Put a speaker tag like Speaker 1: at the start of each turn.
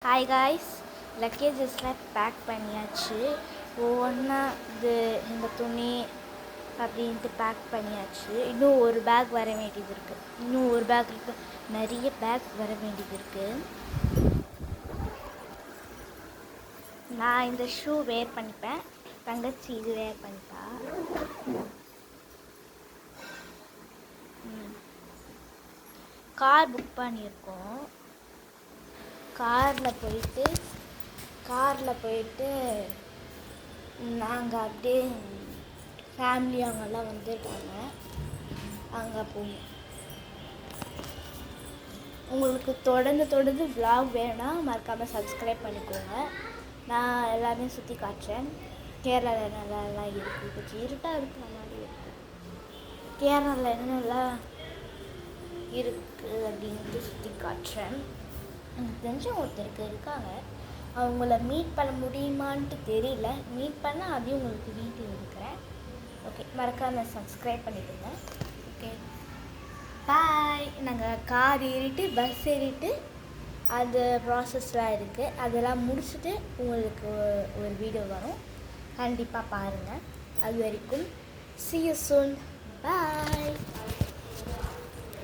Speaker 1: Hi guys, லக்கேஜஸ்லாம் back பண்ணியாச்சு. ஒவ்வொன்றா இந்த துணி அப்படின்ட்டு பேக் பண்ணியாச்சு. இன்னும் ஒரு பேக் வர வேண்டியது இருக்குது. இன்னும் ஒரு பேக் இருக்குது. நிறைய பேக் வர வேண்டியது இருக்குது. நான் இந்த ஷூ வேர் பண்ணிப்பேன். தங்கச்சி இது வேர் பண்ணிப்பா. கார் புக் பண்ணியிருக்கோம். காரில் போயிட்டு நாங்கள் அப்படியே ஃபேமிலி அவங்கெல்லாம் வந்துருக்காங்க. அங்கே போகணும். உங்களுக்கு தொடர்ந்து vlog வேணும்னா மறக்காமல் சப்ஸ்கிரைப் பண்ணிக்கோங்க. நான் எல்லாமே சுற்றி காட்டுறேன். கேரளாவில் என்னெல்லாம் இருக்குது, கொஞ்சம் இருட்டாக இருக்கிற மாதிரி இருக்குது. கேரளாவில் என்னெல்லாம் இருக்குது அப்படின்ட்டு சுற்றி காட்டுறேன். எனக்கு தெரிஞ்ச ஒருத்தருக்கு இருக்காங்க. அவங்கள மீட் பண்ண முடியுமான்ட்டு தெரியல. மீட் பண்ணால் அதையும் உங்களுக்கு வீட்டில் இருக்கிறேன். ஓகே, மறக்காமல் சப்ஸ்கிரைப் பண்ணிடுங்க. ஓகே, பாய். நாங்கள் கார் ஏறிட்டு பஸ் ஏறிட்டு அந்த ப்ராசஸ்லாம் இருக்குது. அதெல்லாம் முடிச்சுட்டு உங்களுக்கு ஒரு வீடியோ வரும். கண்டிப்பாக பாருங்கள். அது வரைக்கும் see you soon. Bye.